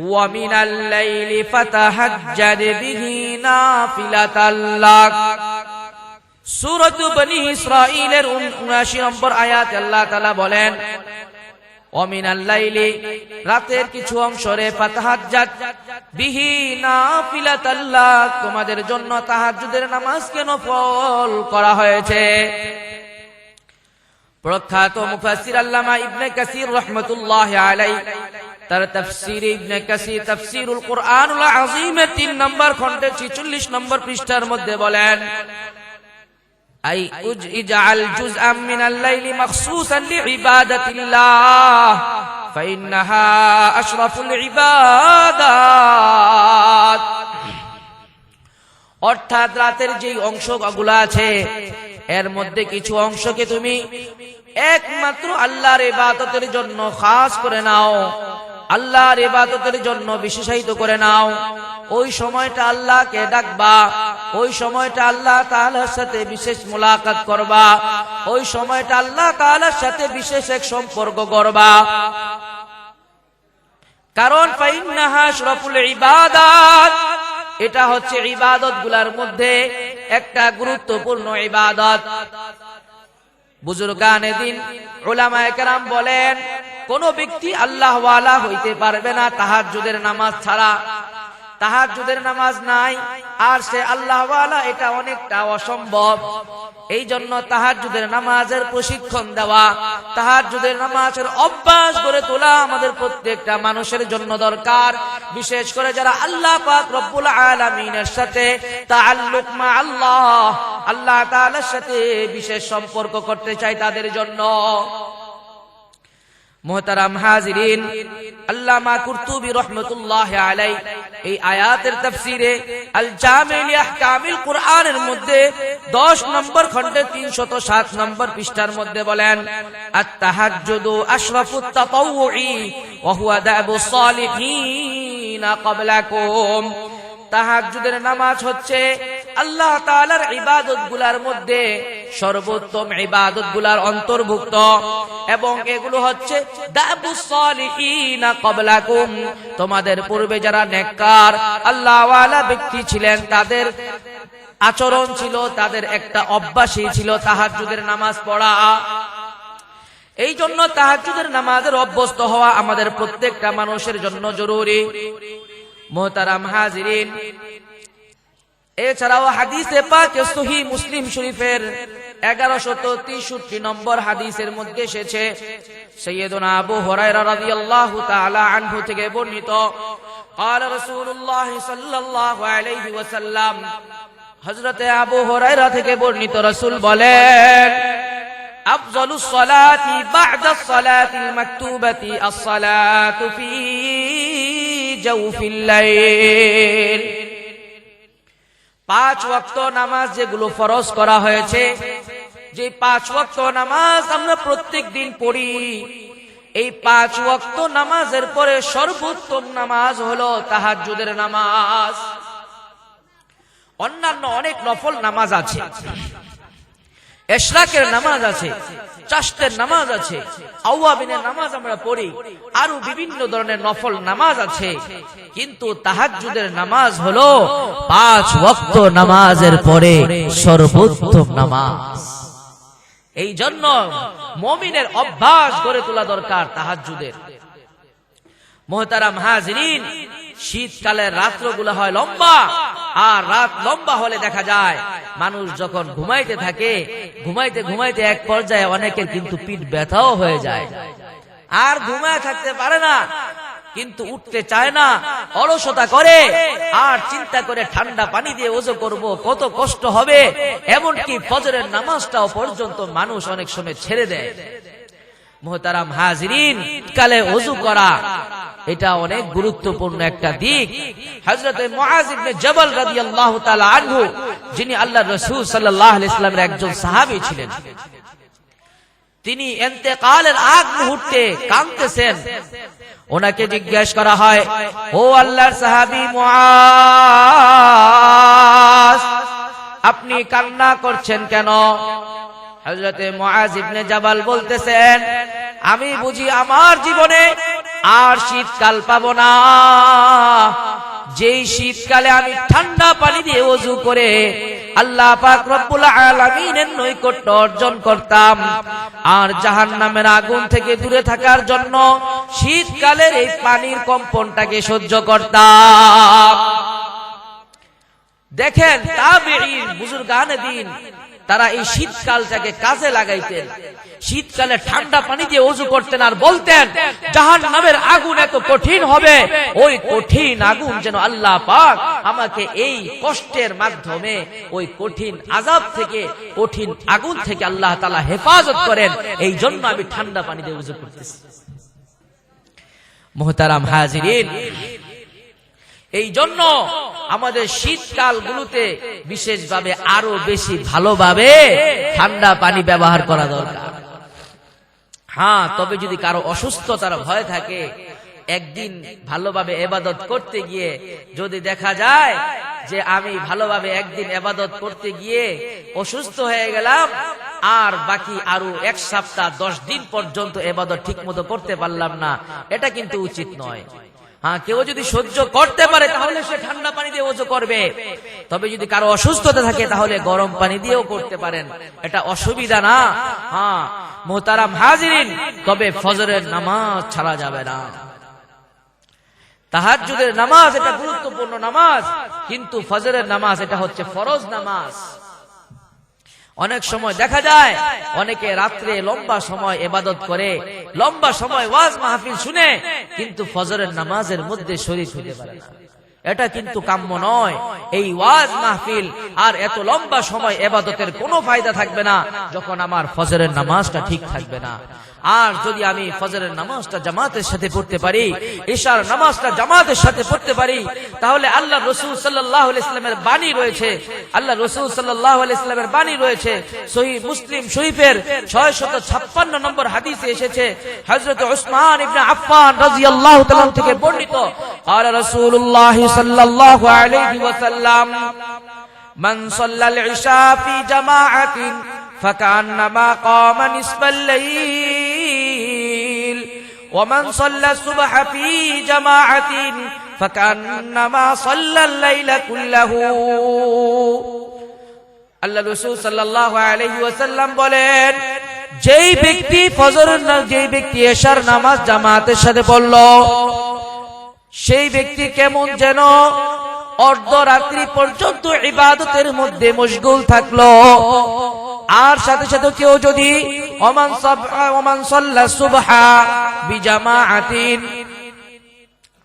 ওয়া মিনাল লাইলি ফাতাহাজ্জাদ বিহি নাফিলাতাল লাক। সূরাত বনী ইসরাঈলের 79 নম্বর আয়াতে আল্লাহ তাআলা বলেন, ওয়া মিনাল লাইলি রাতের কিছু অংশরে ফাতাহাজ্জাদ বিহি নাফিলাতাল লাক, তোমাদের জন্য তাহাজ্জুদের নামাজকে নফল করা হয়েছে। প্রখ্যাত মুফাসসির আল্লামা ইবনে কাসির রাহমাতুল্লাহি আলাইহি তার তাফসীর ইবনে কাসির তাফসীরুল কুরআনুল আযীমের 3 নম্বর খণ্ডের 46 নম্বর পৃষ্ঠার মধ্যে বলেন, আই ইজআল জুজআম মিনাল লাইলি মাখসুসান লিইবাদাতিল্লাহ ফাইন্নাহা আশরাফুল ইবাদাত। অর্থাৎ রাতের যে অংশগুলো আছে এর মধ্যে কিছু অংশকে তুমি একমাত্র আল্লাহর ইবাদতের জন্য খাস করে নাও, আল্লাহর ইবাদতের জন্য বিশেষায়িত করে নাও। ওই সময়টা আল্লাহকে ডাকবা, ওই সময়টা আল্লাহ তাআলার সাথে বিশেষ মুলাকাত করবা, ওই সময়টা আল্লাহ তাআলার সাথে বিশেষ এক সম্পর্ক করবা। কারণ ফাইন্নাহা আশরাফুল ইবাদাত, এটা হচ্ছে ইবাদত গুলার মধ্যে একটা গুরুত্বপূর্ণ ইবাদত। বুজুর্গানে দিন উলামায়ে কেরাম বলেন, কোন ব্যক্তি আল্লাহ ওয়ালা হইতে পারবে না তাহাজ্জুদের নামাজ ছাড়া। তাহাজ্জুদের নামাজ নাই আর সে আল্লাহ ওয়ালা, এটা অনেকটা অসম্ভব। এই জন্য তাহাজ্জুদের নামাজের প্রশিক্ষণ দেওয়া, তাহাজ্জুদের নামাজের অভ্যাস করে তোলা আমাদের প্রত্যেকটা মানুষের জন্য দরকার। বিশেষ করে যারা আল্লাহ পাক রব্বুল আলামিনের সাথে তাআল্লুক মা আল্লাহ, আল্লাহ তাআলার সাথে বিশেষ সম্পর্ক করতে চায়, তাদের জন্য। মুহতারাম হাজিরিন, আল্লামা কুরতুবী রাহমাতুল্লাহি আলাইহি এই আয়াতের তাফসীরে আল জামি' লি আহকামিল কুরআনের মধ্যে 10 নম্বর খণ্ডে 307 নম্বর পৃষ্ঠার মধ্যে বলেন, আত-তাহাজ্জুদু আশরাফুত তাতাওউই ওয়া হুয়া দাবুস সালিহিন ক্বাবলাকুম। তাহাজ্জুদের নামাজ হচ্ছে আল্লাহ তাআলার ইবাদত গুলার মধ্যে সর্বোত্তম ইবাদত গুলার অন্তর্ভুক্ত, এবং এগুলো হচ্ছে দাবুস সালিহিন ক্বাবলাকুম, তোমাদের পূর্বে যারা নেককার আল্লাহ ওয়ালা ব্যক্তি ছিলেন তাদের আচরণ ছিল, তাদের একটা অভ্যাসই ছিল তাহাজ্জুদের নামাজ পড়া। এই জন্য তাহাজ্জুদের নামাজের অভ্যস্ত হওয়া আমাদের প্রত্যেকটা মানুষের জন্য জরুরি। মুহতারাম হাজিরিন, এছাড়াও হাদিসে পাকে সহিহ মুসলিম শরীফের 1163 নম্বর হাদিসের মধ্যে এসেছে, সাইয়্যিদুনা আবু হুরায়রা রাদিয়াল্লাহু তাআলা আনহু থেকে বর্ণিত, قال رسول الله صلى الله عليه وسلم, হযরতে আবু হুরায়রা থেকে বর্ণিত, রাসূল বলেন, আফযালুস সালাতি বা'দাস সালাতিল মাকতুবাতি আস-সালাতু ফি জাওফিল লাইল। 5 ওয়াক্ত নামাজ যেগুলো ফরজ করা হয়েছে, যে 5 ওয়াক্ত নামাজ আমরা প্রত্যেক দিন পড়ি, এই 5 ওয়াক্ত নামাজের পরে সর্বোত্তম নামাজ হলো তাহাজ্জুদের নামাজ। অন্যান্য অনেক নফল নামাজ আছে, ইশরাকের নামাজ আছে, চাশতের নামাজ আছে, আওয়াবিনের নামাজ আমরা পড়ি, আরো বিভিন্ন ধরনের নফল নামাজ আছে, কিন্তু তাহাজ্জুদের নামাজ হলো 5 ওয়াক্ত নামাজের পরে সর্বোত্তম নামাজ। এই জন্য মুমিনের অভ্যাস গড়ে তোলা দরকার তাহাজ্জুদের। মুহতারাম হাজিরিন, শীতকালের রাতগুলো হয় লম্বা, আর রাত লম্বা হলে দেখা যায় মানুষ যখন ঘুমাইতে থাকে, ঘুমাইতে ঘুমাইতে এক পর্যায়ে অনেকের কিন্তু পিঠ ব্যথাও হয়ে যায়, আর ঘুমায় থাকতে পারে না, কিন্তু উঠতে চায় না, অলসতা করে, আর চিন্তা করে ঠান্ডা পানি দিয়ে ওযু করব, কত কষ্ট হবে, এমনকি ফজরের নামাজটাও পর্যন্ত মানুষ অনেক সময় ছেড়ে দেয়। মুহতারাম হাজিরিন, কালে ওযু করা এটা অনেক গুরুত্বপূর্ণ একটা দিক। হযরতে মুআজ ইবনে জাবাল রাদিয়াল্লাহু তাআলা আনহু, যিনি আল্লাহর রাসূল সাল্লাল্লাহু আলাইহি ওয়াসাল্লামের একজন সাহাবী ছিলেন, তিনি ইন্তেকালের আগ মুহূর্তে কাঁদতেছেন। ওনাকে জিজ্ঞাসা করা হয়, ও আল্লাহর সাহাবী মুআজ, আপনি কান্না করছেন কেন? হযরতে মুআজ ইবনে জাবাল বলতেছেন, আমি বুঝি আমার জীবনে আর শীতকাল পাবো না, যেই শীতকালে আমি ঠান্ডা পানি দিয়ে ওযু করে আল্লাহ পাক রব্বুল আলামিনের নৈকট্য অর্জন করতাম, আর জাহান্নামের আগুন থেকে দূরে থাকার জন্য শীতকালের এই পানির কম্পনটাকে সহ্য করতাম। দেখেন তাবেঈন বুজুর্গানে দিন, তারা এই শীতকালটাকে কাজে লাগাইতেন, শীতকালে ঠান্ডা পানি দিয়ে ওযু করতেন, আর বলতেন জাহান্নামের আগুন এত কঠিন হবে, ওই কঠিন আগুন যেন আল্লাহ পাক আমাকে এই কষ্টের মাধ্যমে ওই কঠিন আযাব থেকে, কঠিন আগুন থেকে আল্লাহ তাআলা হেফাজত করেন, এই জন্য আমি ঠান্ডা পানি দিয়ে ওযু করতেছি। মুহতারাম হাজিরিন, এই জন্য আমাদের শীতকাল গুলোতে বিশেষভাবে আরো বেশি ভালোভাবে ঠান্ডা পানি ব্যবহার করা দরকার। হ্যাঁ, তবে যদি কারো অসুস্থতার ভয় থাকে, একদিন ভালোভাবে ইবাদত করতে গিয়ে যদি দেখা যায় যে আমি ভালোভাবে একদিন ইবাদত করতে গিয়ে অসুস্থ হয়ে গেলাম, আর বাকি আরো 1 সপ্তাহ 10 দিন পর্যন্ত ইবাদত ঠিকমতো করতে পারলাম না, এটা কিন্তু উচিত নয়। হ্যাঁ, কেউ যদি সহ্য করতে পারে তাহলে সে ঠান্ডা পানি দিয়ে ওযু করবে, তবে যদি কারো অসুস্থতা থাকে তাহলে গরম পানি দিয়েও করতে পারেন, এটা অসুবিধা না। হ্যাঁ মুহতারাম হাজিরিন, তবে ফজরের নামাজ ছাড়া যাবে না। তাহাজ্জুদের নামাজ এটা গুরুত্বপূর্ণ নামাজ, কিন্তু ফজরের নামাজ এটা হচ্ছে ফরজ নামাজ। অনেক সময় দেখা যায় অনেকে রাত্রে লম্বা সময় ইবাদত করে, লম্বা সময় ওয়াজ মাহফিল শুনে, কিন্তু ফজরের নামাজের মধ্যে শরীক হতে পারে না। এটা কিন্তু কাম্য নয়। এই ওয়াজ মাহফিল আর এত লম্বা সময় ইবাদতের কোনো ফায়দা থাকবে না যখন আমার ফজরের নামাজটা ঠিক থাকবে না। আর যদি আমি ফজরের নামাজটা জামাতের সাথে পড়তে পারি, ইশার নামাজটা জামাতের সাথে পড়তে পারি, তাহলে আল্লাহ রাসূল সাল্লাল্লাহু আলাইহি ওয়াসাল্লামের বাণী রয়েছে, আল্লাহ রাসূল সাল্লাল্লাহু আলাইহি ওয়াসাল্লামের বাণী রয়েছে। সহিহ মুসলিম শরীফের 656 নম্বর হাদিসে এসেছে, হযরত উসমান ইবনে আফফান রাদিয়াল্লাহু তাআলা থেকে বর্ণিত, ক্বালা রাসূলুল্লাহ সাল্লাল্লাহু আলাইহি ওয়াসাল্লাম, মান সাল্লাল ইশা ফি জামাআতিন ফাকান্নামা কামা নিসফাল লাইল ওয়া মান সাল্লা সুবহা ফি জামাআতিন ফাকান্নামা সাল্লাল লাইলা কুল্লাহু। আল্লাহ রাসূল সাল্লাল্লাহু আলাইহি ওয়াসাল্লাম বলেন, যেই ব্যক্তি এশার নামাজ জামাতের সাথে পড়ল, সেই ব্যক্তি কেমন যেন অর্ধরাত্রি পর্যন্ত ইবাদতের মধ্যে মশগুল থাকলো। আর সাথে সাথে কেউ যদি ওমান সাল্লা সুবহা বিজামাআতিন,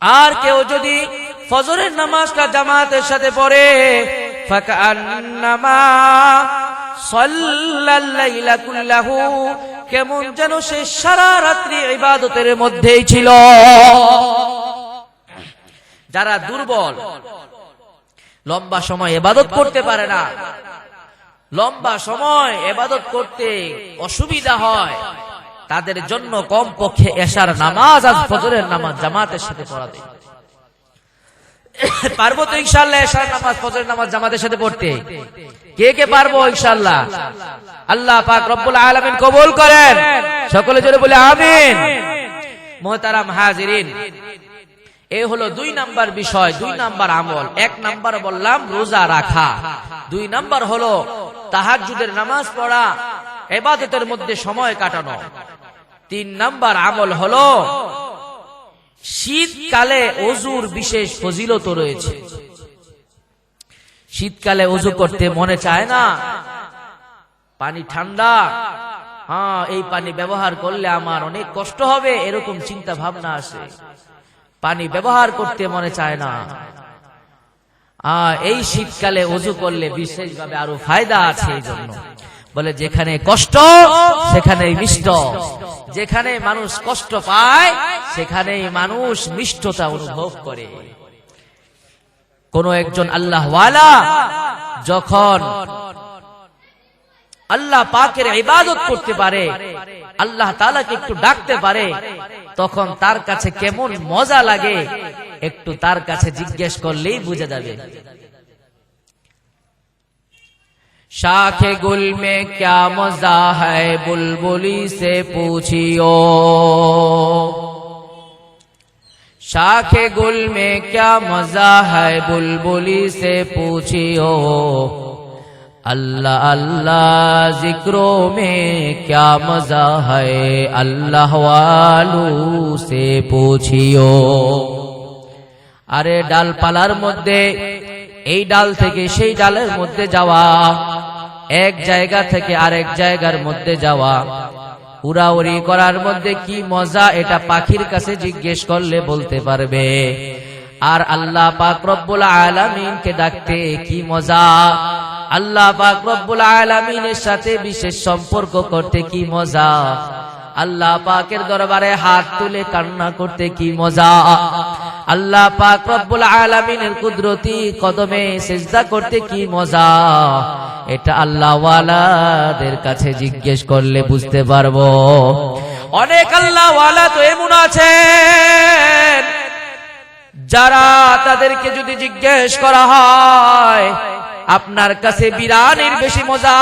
আর কেউ যদি ফজরের নামাজটা জামাতের সাথে পড়ে, ফাকান্নামা সাল্লাল লাইলা কুল্লাহু, কেমন যেন সে সারা রাত্রি ইবাদতের মধ্যেই ছিল। যারা দুর্বল, লম্বা সময় ইবাদত করতে পারে না, লম্বা সময় ইবাদত করতে অসুবিধা হয়, তাদের জন্য কম পক্ষে এশার নামাজ আর ফজরের নামাজ জামাতের সাথে পড়াতে পারবো তো ইনশাআল্লাহ। এশার নামাজ ফজরের নামাজ জামাতের সাথে পড়তে কে কে পারবো ইনশাআল্লাহ? আল্লাহ পাক রব্বুল আলামিন কবুল করেন, সকলে জোরে বলে আমিন। মুহতারাম হাজিরিন, এই হলো 2 নাম্বার বিষয়, 2 নাম্বার আমল। 1 নাম্বার বললাম রোজা রাখা, 2 নাম্বার হলো তাহাজ্জুদের নামাজ পড়া, ইবাদতের মধ্যে সময় কাটানো। 3 নাম্বার আমল হলো শীতকালে ওযুর বিশেষ ফজিলত রয়েছে। শীতকালে ওযু করতে মনে চায় না, পানি ঠান্ডা, হ্যাঁ এই পানি ব্যবহার করলে আমার অনেক কষ্ট হবে, এরকম চিন্তা ভাবনা আসে, পানি ব্যবহার করতে মনে চায় না। এই শীতকালে ওযু করলে বিশেষভাবে আরো ফায়দা আছে। এই জন্য বলে, যেখানে কষ্ট সেখানেই মিষ্ট, যেখানে মানুষ কষ্ট পায় সেখানেই মানুষ মিষ্টতা অনুভব করে। কোন একজন আল্লাহওয়ালা যখন আল্লাহ পাকের ইবাদত করতে পারে, আল্লাহ তাআলাকে একটু ডাকতে পারে, তখন তার কাছে কেমন মজা লাগে একটু তার কাছে জিজ্ঞেস করলেই বুঝে যাবে। শাখে গুল মে ক্যা মজা হ্যায় বুলবুলি সে পুছিও, শাখে গুল মে ক্যা মজা হ্যায় বুলবুলি সে পুছিও, अल्लाह अल्लाह जिक्रों में क्या मजा है अल्लाह वालों से पूछियो। আরে ডালপালার মধ্যে এই ডাল থেকে সেই ডালের মধ্যে যাওয়া, এক জায়গা থেকে আরেক জায়গার মধ্যে যাওয়া, উড়াউড়ি করার মধ্যে কি মজা, এটা পাখির কাছে জিজ্ঞেস করলে বলতে পারবে। আর আল্লাহ পাক রব্বুল আলামিনকে ডাকতে কি মজা, আল্লাহ পাক রব্বুল আলামিনের সাথে বিশেষ সম্পর্ক করতে কি মজা, আল্লাহ পাকের দরবারে হাত তুলে কান্না করতে কি মজা, আল্লাহ পাক রব্বুল আলামিনের কুদরতি কদমে সিজদা করতে কি মজা, এটা আল্লাহ ওয়ালাদের কাছে জিজ্ঞেস করলে বুঝতে পারবো। অনেক আল্লাহ ওয়ালা তো এমন আছেন যারা তাদেরকে যদি জিজ্ঞেস করা হয় আপনার কাছে বিরিয়ানির বেশি মজা,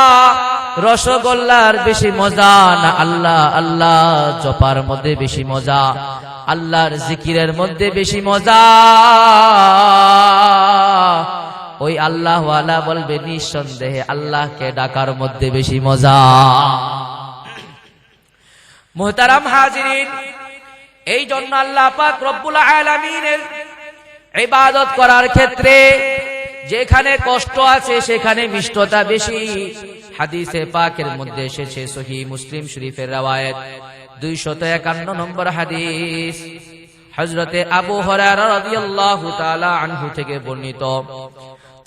রসগোল্লার বেশি মজা, না আল্লাহ আল্লাহ জপার মধ্যে বেশি মজা, আল্লাহর জিকিরের মধ্যে বেশি মজা? ওই আল্লাহওয়ালা বলবে নিঃসন্দেহে আল্লাহকে ডাকার মধ্যে বেশি মজা। মুহতারাম হাজিরিন, এই জন্য আল্লাহ পাক রব্বুল আলামিনের ইবাদত করার ক্ষেত্রে যেখানে কষ্ট আছে সেখানে মিষ্টতা বেশি। হাদিসে পাকের মধ্যে এসেছে, সহিহ মুসলিম শরীফের রওয়ায়াত 251 নম্বর হাদিস, হযরতে আবু হুরায়রা রাদিয়াল্লাহু তাআলা আনহু থেকে বর্ণিত,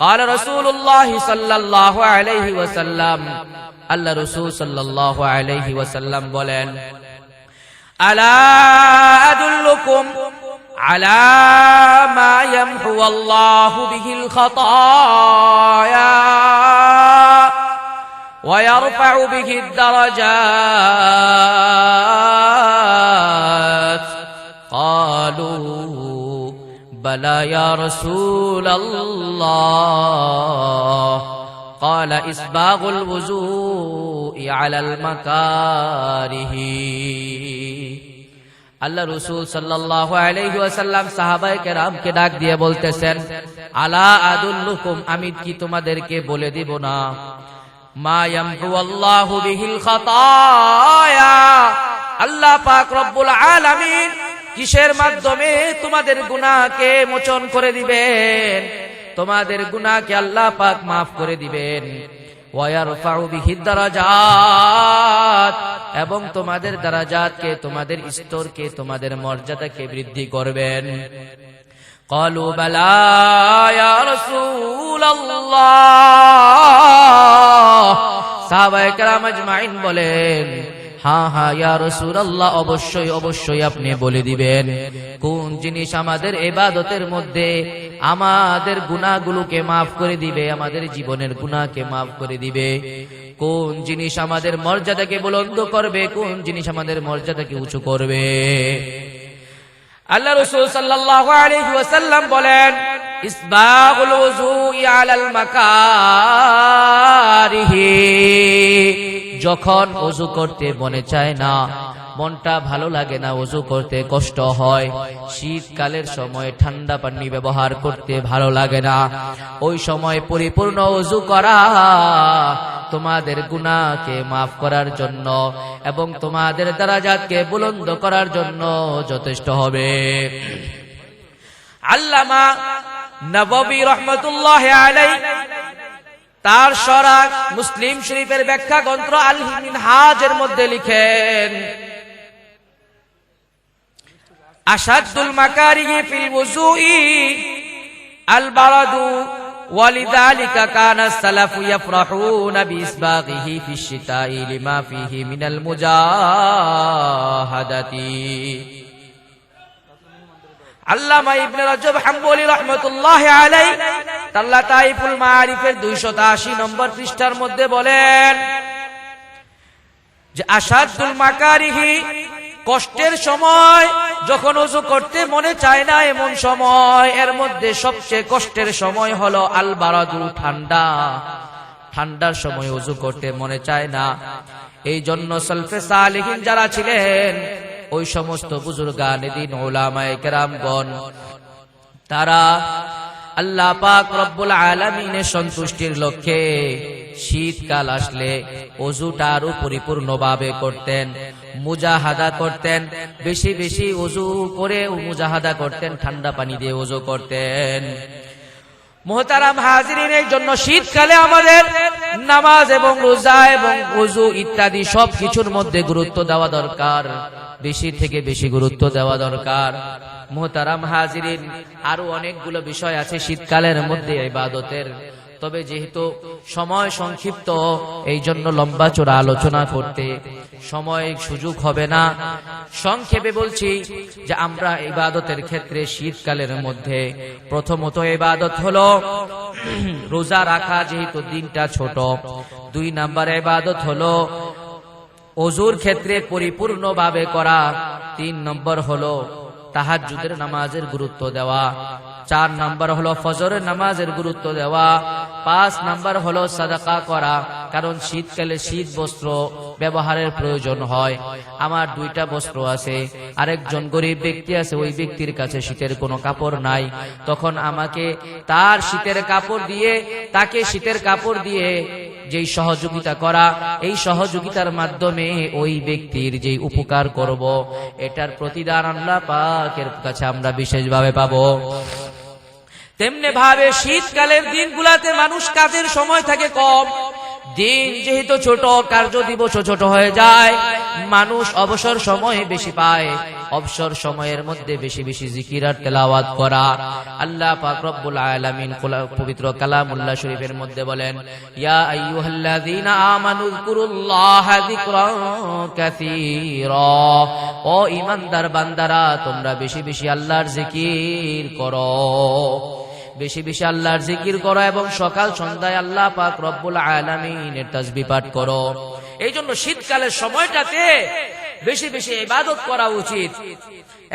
قال رسول الله صلى الله عليه وسلم, আল্লাহ রাসূল সাল্লাল্লাহু আলাইহি ওয়াসাল্লাম বলেন, আলা আদুল্লুকুম আলা মা ইয়ামহু আল্লাহু বিহিল খাতায়া ওয়া ইয়ারফাউ বিহিদ দারাজাত। ক্বালু বালা ইয়া রাসূলাল্লাহ। قال إسباغ الوضوء على المكاره। আল্লাহ রাসূল সাল্লাল্লাহু আলাইহি ওয়াসাল্লাম সাহাবায়ে কেরামকে ডাক দিয়ে বলতেছেন, আলা আদুল্লুকুম, আমি কি তোমাদেরকে বলে দিব না, মা ইয়ামহু আল্লাহু বিহিল খাতায়া, আল্লাহ পাক রব্বুল আলামিন কিসের মাধ্যমে তোমাদের গুনাহকে মোচন করে দিবেন, তোমাদের গুনাহকে আল্লাহ পাক maaf করে দিবেন। ওয়া ইয়ারফাউ বিহিদ দারাজাত, এবং তোমাদের দারাজাতকে, তোমাদের স্তরকে, তোমাদের মর্যাদাকে বৃদ্ধি করবেন। ক্বালু বালা ইয়া রাসূলুল্লাহ। সাহাবায়ে কেরাম আজমাইন বলেন, হ্যাঁ হ্যাঁ ইয়া রাসূলুল্লাহ, অবশ্যই অবশ্যই আপনি বলে দিবেন কোন জিনিস আমাদের ইবাদতের মধ্যে আমাদের গুনাহগুলোকে maaf করে দিবে, আমাদের জীবনের গুনাহকে maaf করে দিবে, কোন জিনিস আমাদের মর্যাদাকে বুলন্দ করবে, কোন জিনিস আমাদের মর্যাদাকে উঁচু করবে। আল্লাহ রাসূল সাল্লাল্লাহু আলাইহি ওয়াসাল্লাম বলেন, ইসবাগুল ওযুই আলাল মাকারিহি, যখন ওযু করতে মনে চায় না, মনটা ভালো লাগে না, ওযু করতে কষ্ট হয়, শীতকালের সময় ঠান্ডা পানি ব্যবহার করতে ভালো লাগে না, ওই সময় পরিপূর্ণ ওযু করা তোমাদের গুনাহকে maaf করার জন্য এবং তোমাদের দারাজাতকে বুলন্দ করার জন্য যথেষ্ট হবে। আল্লামা নববী রাহমাতুল্লাহি আলাইহি তার শরহ মুসলিম শরীফের ব্যাখ্যা গ্রন্থ আল মিনহাজের মধ্যে লিখেন, আশাদুল মাকারিহি ফিল ওযুই আল বারাদু ওয়ালিযালিকা কানা সালাফু ইয়াফরাহুনা বিইসবাগিহি ফিশ শিতাই লিমা ফিহি মিনাল মুজাহাদাতি। আল্লামা ইবনে রাজব হাম্বলি রাহমাতুল্লাহি আলাইহি তার লাতাইফুল মাআরিফের 280 নম্বর পৃষ্ঠার মধ্যে বলেন যে আশাদুল মাকারিহি, কষ্টের সময় যখন ওযু করতে মনে চায় না এমন সময়, এর মধ্যে সবচেয়ে কষ্টের সময় হলো আল বারাদু, ঠান্ডা। ঠান্ডার সময় ওযু করতে মনে চায় না। এই জন্য সালফে সালেহিন যারা ছিলেন, ওই সমস্ত বুজুর্গানে দ্বীন উলামায়ে কেরামগণ, তারা আল্লাহ পাক রব্বুল আলামিনের সন্তুষ্টির লক্ষ্যে শীতকাল আসলে ওযুটা আরো পরিপূর্ণভাবে করতেন, মুজাহাদা করতেন, বেশি বেশি ওযু করে মুজাহাদা করতেন, ঠান্ডা পানি দিয়ে ওযু করতেন। মুহতারাম হাজিরিন, এই জন্য শীতকালে আমাদের নামাজ এবং রোজা এবং ওযু ইত্যাদি সব কিছুর মধ্যে গুরুত্ব দেওয়া দরকার, বেশি থেকে বেশি গুরুত্ব দেওয়া দরকার। মুহতারাম হাজিরিন, আরো অনেকগুলো বিষয় আছে শীতকালের মধ্যে ইবাদতের, তবে যেহেতু সময় সংক্ষিপ্ত, এই জন্য লম্বা চড়া আলোচনা করতে সময় সুযোগ হবে না। সংক্ষেপে বলছি যে আমরা ইবাদতের ক্ষেত্রে শীতকালের মধ্যে প্রথমত ইবাদত হলো রোজা রাখা, যেহেতু দিনটা ছোট। 2 নাম্বার ইবাদত হলো ওযুর ক্ষেত্রে পরিপূর্ণভাবে করা। 3 নম্বর হলো তাহাজ্জুদের নামাজের গুরুত্ব দেওয়া। 4 নাম্বার হলো ফজরের নামাজের গুরুত্ব দেওয়া। 5 নাম্বার হলো সাদাকা করা, কারণ শীতকালে শীত বস্ত্র ব্যবহারের প্রয়োজন হয়। আমার 2টা বস্ত্র আছে, আরেকজন গরিব ব্যক্তি আছে, ওই ব্যক্তির কাছে শীতের কোনো কাপড় নাই, তখন আমাকে তার শীতের কাপড় দিয়ে, তাকে শীতের কাপড় দিয়ে যেই সহযোগিতা করা, এই সহযোগিতার মাধ্যমে ওই ব্যক্তির যেই উপকার করব, এটার প্রতিদান আল্লাহ পাকের কাছে আমরা বিশেষভাবে পাবো। তেমনি ভাবে শীতকালের দিনগুলাতে মানুষ কাজের সময় থাকে কম, দিন যেহেতু ছোট, কার্য দিবস ছোট হয়ে যায়, মানুষ অবসর সময়ে বেশি পায়। অবসর সময়ের মধ্যে বেশি বেশি জিকির আর তেলাওয়াত করা। আল্লাহ পাক রব্বুল আলামিন পবিত্র কালামুল্লাহ শরীফের মধ্যে বলেন, ইয়া আইয়ুহাল্লাযীনা আমানু যিকুরুল্লাহা যিকরান কাসীরা, ও ঈমানদার বান্দারা তোমরা বেশি বেশি আল্লাহর জিকির করো, বেশি বেশি আল্লাহর জিকির করো এবং সকাল সন্ধ্যায় আল্লাহ পাক রব্বুল আলামিনের তাসবিহ পাঠ করো। এই জন্য শীতকালের সময়টাতে বেশি বেশি ইবাদত করা উচিত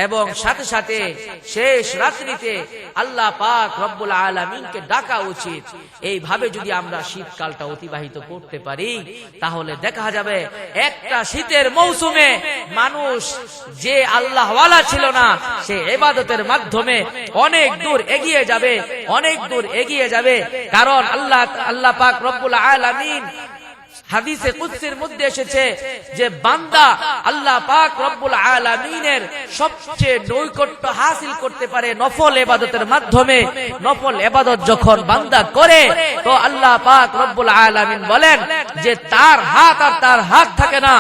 এবং সাথে সাথে শেষ রাত্রিতে আল্লাহ পাক রব্বুল আলামিনকে ডাকা উচিত। এইভাবে যদি আমরা শীতকালটা অতিবাহিত করতে পারি, তাহলে দেখা যাবে একটা শীতের মৌসুমে মানুষ যে আল্লাহওয়ালা ছিল না, সে ইবাদতের মাধ্যমে অনেক দূর এগিয়ে যাবে, অনেক দূর এগিয়ে যাবে। কারণ আল্লাহ পাক রব্বুল আলামিন হাদিসে কুদসির মধ্যে এসেছে যে বান্দা আল্লাহ পাক রব্বুল আলামিনের সবচেয়ে নৈকট্য হাসিল করতে পারে নফল ইবাদতের মাধ্যমে। নফল ইবাদত যখন বান্দা করে, তো আল্লাহ পাক রব্বুল আলামিন বলেন যে তার হাত আর তার হাত থাকে না,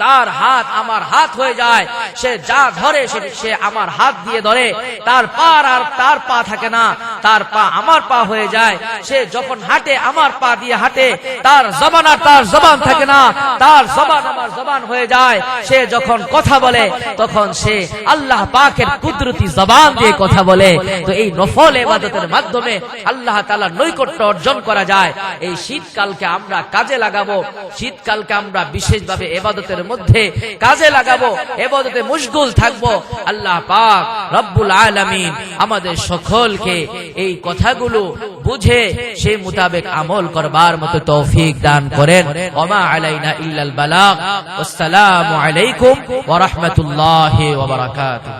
তার হাত আমার হাত হয়ে যায়। সে যা ধরে সে আমার হাত দিয়ে ধরে। তার পা আর তার পা থাকে না, তার পা আমার পা হয়ে যায়। সে যখন হাঁটে আমার পা দিয়ে হাঁটে। তার জবান আর তার জবান থাকে না, তার জবান আমার জবান হয়ে যায়। সে যখন কথা বলে তখন সে আল্লাহ পাকের কুদরতি জবান দিয়ে কথা বলে। তো এই নফল ইবাদতের মাধ্যমে আল্লাহ তাআলার নৈকট্য অর্জন করা যায়। এই শীতকালকে আমরা কাজে লাগাবো, শীতকালকে আমরা বিশেষভাবে ইবাদতের মধ্যে কাজে লাগাবো, ইবাদতে মশগুল থাকবো। আল্লাহ পাক রব্বুল আলামিন আমাদের সকলকে এই কথাগুলো বুঝে সেই মোতাবেক আমল করবার মতো তৌফিক দান করেন। ওমা আলাইনা ইল্লাল বালাগ। আসসালামু আলাইকুম ওয়া রাহমাতুল্লাহি ওয়া বারাকাতুহু।